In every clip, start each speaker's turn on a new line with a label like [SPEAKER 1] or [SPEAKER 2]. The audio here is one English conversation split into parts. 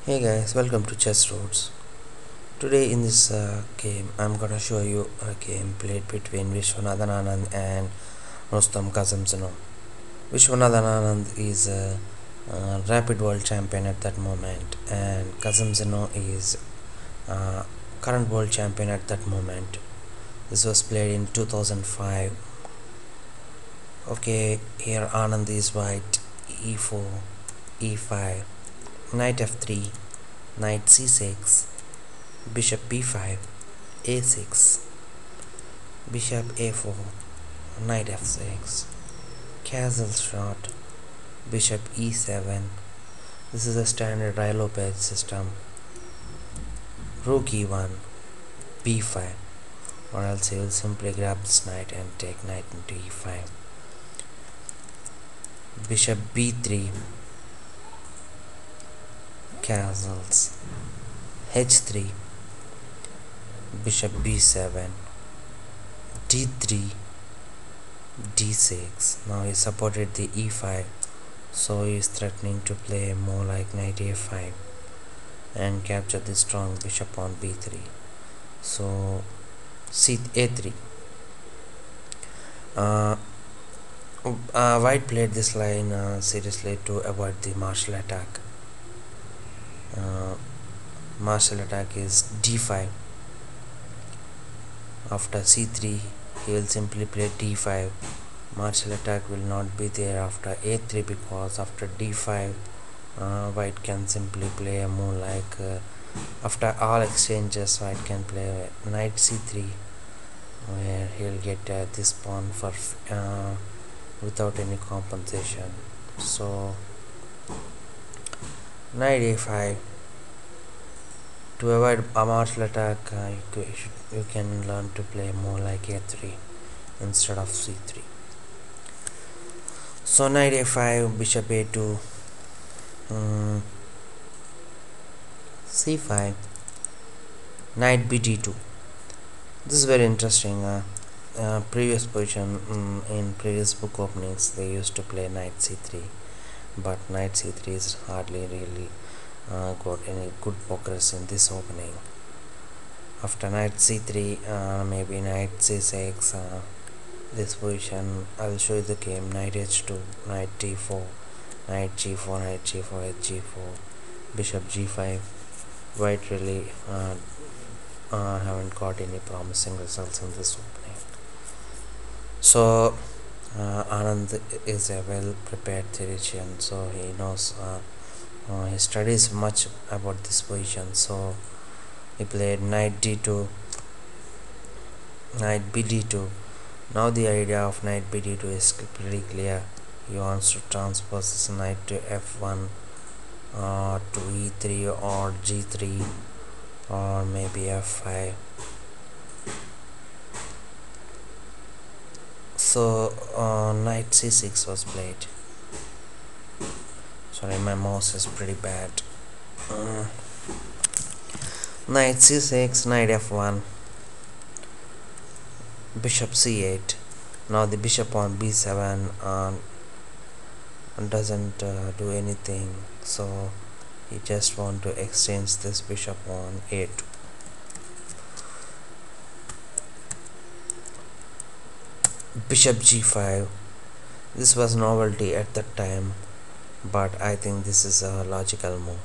[SPEAKER 1] Hey guys, welcome to Chess Roads. Today in this game, I'm gonna show you a game played between Vishwanathan Anand and Rustam Kasmdzhanov. Vishwanathan Anand is a rapid world champion at that moment, and Kasmdzhanov is current world champion at that moment. This was played in 2005. Okay, here Anand is white, e4, e5, knight f3, knight c6, bishop b5, a6, bishop a4, knight f6, castle shot, bishop e7. This is a standard Rilopage system. Rook e1, b5, or else you will simply grab this knight and take knight into e5. Bishop b3, castles, h3, bishop b7, d3, d6. Now he supported the e5, so he is threatening to play more like knight a5 and capture the strong bishop on b3. So a3. White played this line seriously to avoid the martial attack. Martial attack is d5. After c3, he will simply play d5. Martial attack will not be there after a3, because after d5, white can simply play a move like after all exchanges, white can play knight c3, where he'll get this pawn for without any compensation. So knight a5. To avoid a martial attack, you can learn to play more like a3 instead of c3. So knight a5, bishop a2, c5, knight bd2. This is very interesting. Previous position in previous book openings, they used to play knight c3, but knight c3 is hardly really got any good progress in this opening. After knight c3, maybe knight c6, this position I'll show you the game. Knight h2, knight d4, knight g4, knight g4, h4, bishop g5. White really haven't got any promising results in this opening. So Anand is a well prepared theoretician, so he knows he studies much about this position. So he played knight d2, knight bd2. Now the idea of knight bd2 is pretty clear. He wants to transpose this knight to f1, to e3 or g3, or maybe f5. So knight c6 was played. Sorry, my mouse is pretty bad. Knight c6, knight f1, bishop c8. Now the bishop on b7 doesn't do anything, so he just want to exchange this bishop on a2. Bishop g5. This was novelty at that time, but I think this is a logical move.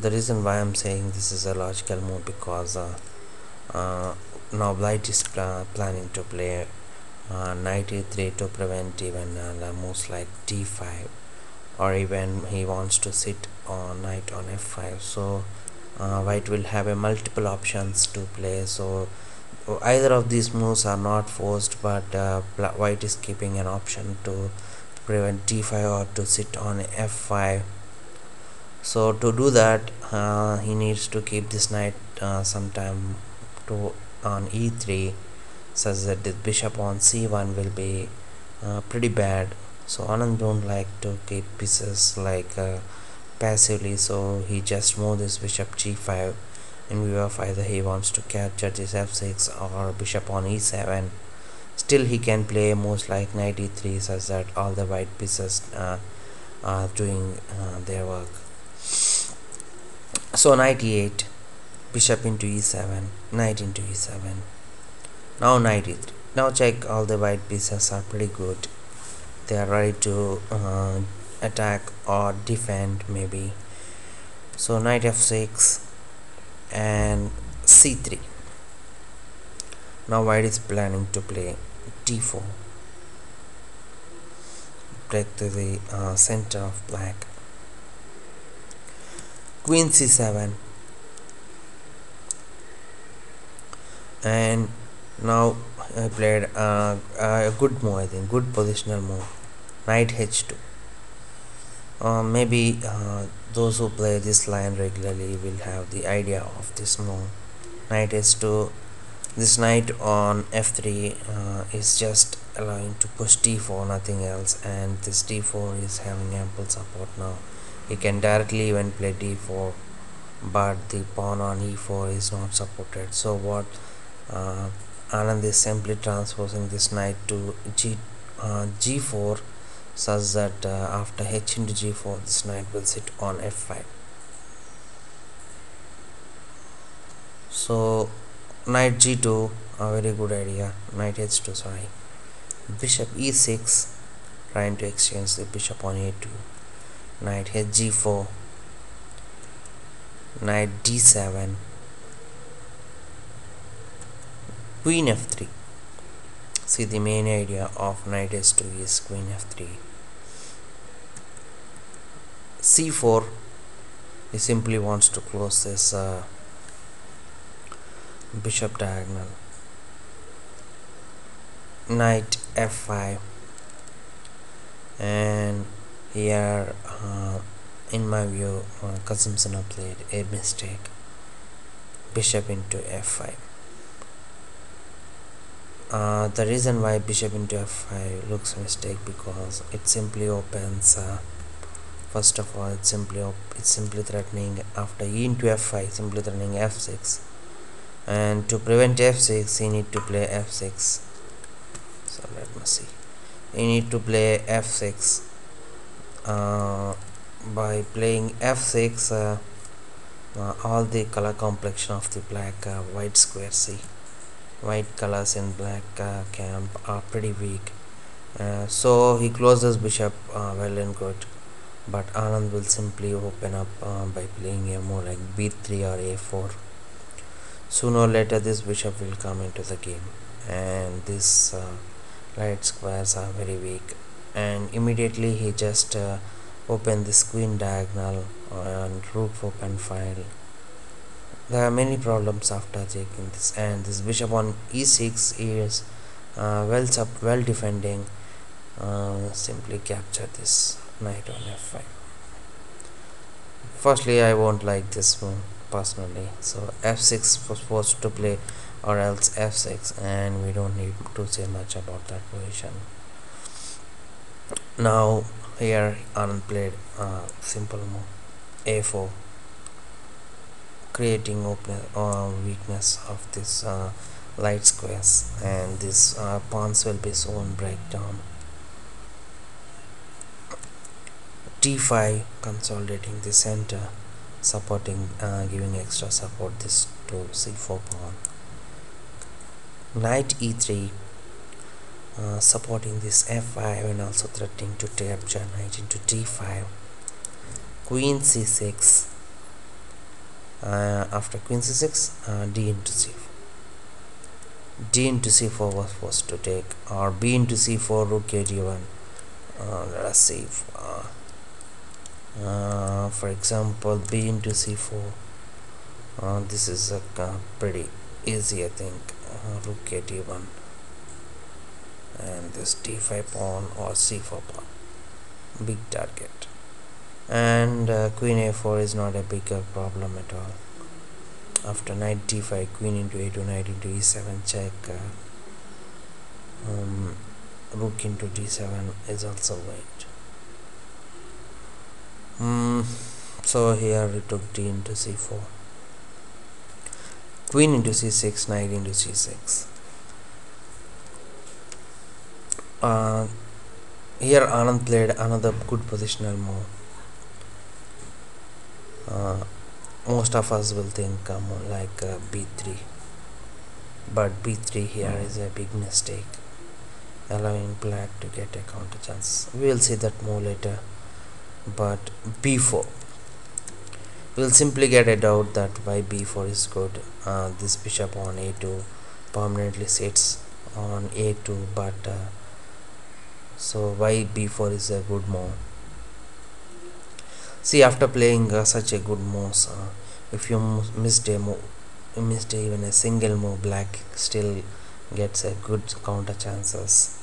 [SPEAKER 1] The reason why I'm saying this is a logical move, because now white is planning to play knight e3 to prevent even moves like d5, or even he wants to sit on knight on f5. So white will have a multiple options to play. So either of these moves are not forced, but white is keeping an option to prevent d5 or to sit on f5. So to do that, he needs to keep this knight sometime to on e3, such that the bishop on c1 will be pretty bad. So Anand don't like to keep pieces like passively, so he just moved this bishop g5 in view of either he wants to capture this f6 or bishop on e7. Still he can play moves like knight e3, such that all the white pieces are doing their work. So knight e8, bishop into e7, knight into e7. Now knight e3. Now check, all the white pieces are pretty good. They are ready to attack or defend maybe. So knight f6 and c3. Now white is planning to play d4, break to the center of black. Queen c7, and now I played a good move, I think, good positional move. Knight h2. Maybe those who play this line regularly will have the idea of this move. Knight h2. This knight on f3 is just allowing to push d4, nothing else, and this d4 is having ample support now. He can directly even play d4, but the pawn on e4 is not supported. So what Anand is simply transposing this knight to g4, such that after h into g4 this knight will sit on f5. So knight g2, a very good idea. Knight h2, sorry. Bishop e6, trying to exchange the bishop on a2. Knight hg4, knight d7, queen f3. See, the main idea of knight h2 is queen f3. c4, he simply wants to close this bishop diagonal. Knight f5, and here in my view kasmdzhanov played a mistake. Bishop into f5. The reason why bishop into f5 looks a mistake, because it simply opens first of all it's simply threatening, after e into f5, simply threatening f6, and to prevent f6 you need to play f6. So let me see, you need to play f6. By playing f6 all the color complexion of the black white square, see, white colors in black camp are pretty weak, so he closes bishop well and good, but Anand will simply open up by playing a move like b3 or a4. Sooner or later this bishop will come into the game, and this light squares are very weak, and immediately he just opened this queen diagonal and rook open file. There are many problems after taking this, and this bishop on e6 is well defending. Simply capture this knight on f5. Firstly, I won't like this one personally, so f6 was supposed to play, or else f6, and we don't need to say much about that position. Now here Anand played simple move a4, creating weakness of this light squares, and these pawns will be soon break down. d5, consolidating the center, supporting, giving extra support this to c4 pawn. Knight e3, supporting this f5 and also threatening to capture knight into d5. Queen c6, after queen c6 d into c4. D into c4 was supposed to take, or b into c4, rook a1. Let us see if, for example, b into c4, this is a pretty easy, I think. Rook a1, and this d5 pawn or c4 pawn, big target, and queen a4 is not a bigger problem at all. After knight d5, queen into a2, knight into e7 check, rook into d7 is also wait. So here we took d into c4, queen into c6, knight into c6. Here Anand played another good positional move. most of us will think like b3, but b3 here is a big mistake, allowing black to get a counter chance. We will see that more later. But b4, we'll simply get a doubt that why b4 is good. This bishop on a2 permanently sits on a2, but so why b4 is a good move. See, after playing such a good move, if you missed a move, missed even a single move, black still gets a good counter chances.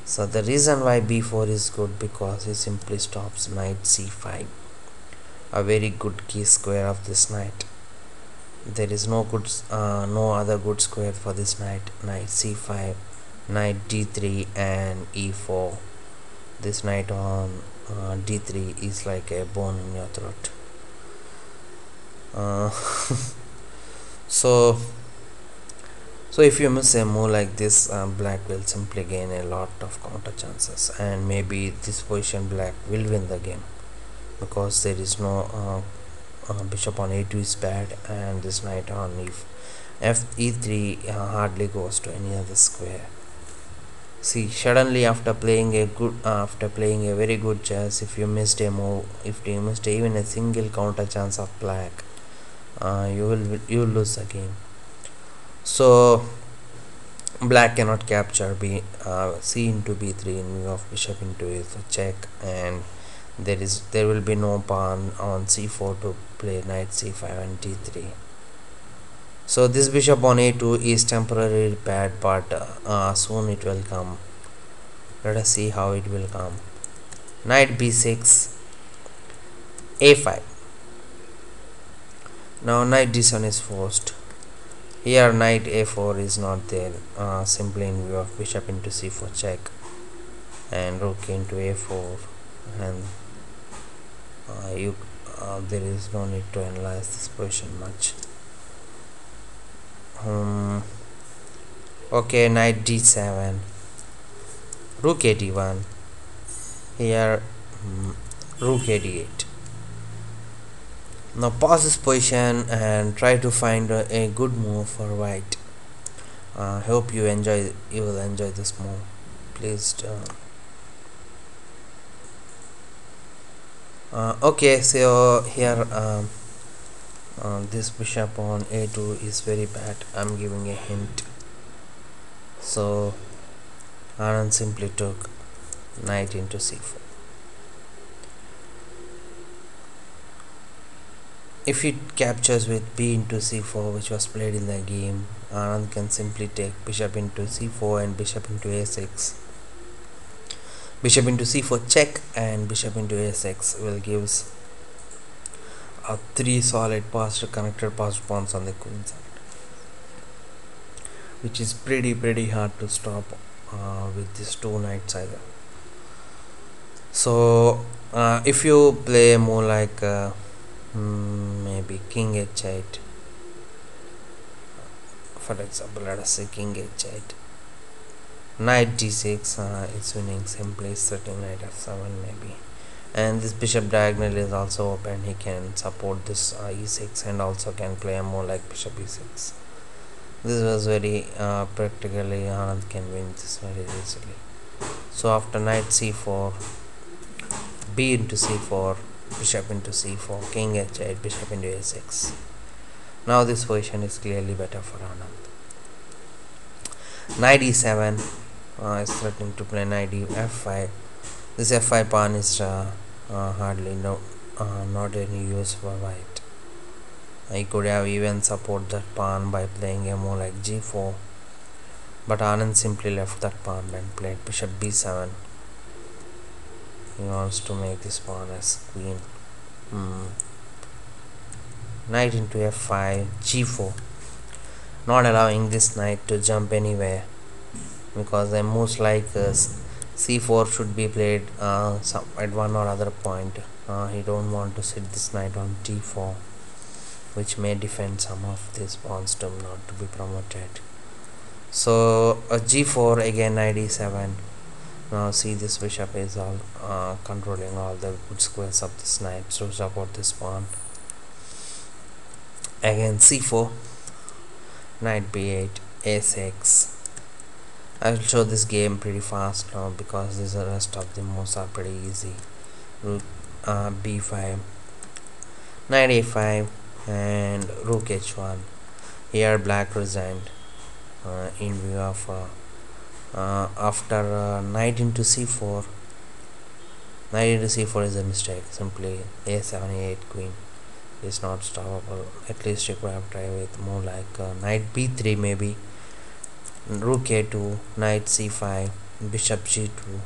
[SPEAKER 1] So the reason why b4 is good, because it simply stops knight c5, a very good key square of this knight. There is no other good square for this knight. Knight c5, knight d3 and e4. This knight on d3 is like a bone in your throat. uh, so so if you miss a move like this, black will simply gain a lot of counter chances, and maybe this position black will win the game, because there is no bishop on a2 is bad, and this knight on f e3 hardly goes to any other square. See, suddenly after playing a very good chess, if you missed a move, if you missed even a single counter chance of black, you will lose the game. So black cannot capture c into b3 in view of bishop into a, so check, and there will be no pawn on c4 to play knight c5 and d3. So this bishop on a2 is temporarily bad, but soon it will come. Let us see how it will come. Knight b6, a5. Now knight d7 is forced. Here knight a4 is not there, simply in view of bishop into c4 check, and rook into a4, and there is no need to analyze this position much. Okay, knight d7, rook a d1. Here rook a d8. Now pause this position and try to find a good move for white. Hope you will enjoy this move. Please okay, so here this bishop on a2 is very bad. I'm giving a hint. So Anand simply took knight into c4. If it captures with b into c4, which was played in the game, Anand can simply take bishop into c4 and bishop into a6. Bishop into c4 check and bishop into a6 will gives three solid connected passed pawns on the queen side, which is pretty hard to stop with these two knights either. So if you play more like maybe king h8, for example, let us say king h8, knight d6 is winning, simply threatening knight f7 maybe, and this bishop diagonal is also open. He can support this e6 and also can play a more like bishop e6. This was very practically Anand can win this very easily. So after knight c4, b into c4, bishop into c4, king h8, bishop into a6. Now this position is clearly better for Anand. Knight e7 is threatening to play knight f5. This f5 pawn is hardly not any use for white. I could have even support that pawn by playing a move like g4, but Anand simply left that pawn and played bishop b7. He wants to make this pawn as queen. Knight into f5, g4, not allowing this knight to jump anywhere, because the moves like c4 should be played at one or other point. He don't want to sit this knight on d4, which may defend some of these pawns to not to be promoted. So g4, again knight e7. Now see, this bishop is all controlling all the good squares of this knight to support this pawn. Again c4, knight b8, a6. I will show this game pretty fast now because the rest of the moves are pretty easy. Rook b5, knight a5, and rook h1. Here black resigned in view of after knight into c4. Knight into c4 is a mistake. Simply a7, a8 queen is not stoppable. At least you could have tried with more like knight b3 maybe. Rook a2, knight c5, bishop g2,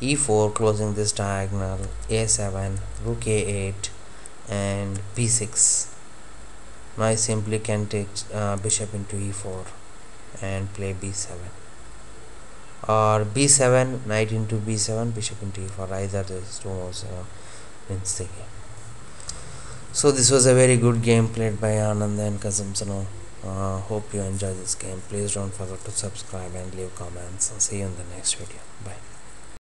[SPEAKER 1] e4 closing this diagonal, a7, rook a8, and b6. Now I simply can take bishop into e4 and play b7, or b7, knight into b7, bishop into e4. Either these two moves wins the game. So this was a very good game played by Anand and kasmdzhanov. Hope you enjoy this game. Please don't forget to subscribe and leave comments. See you in the next video. Bye.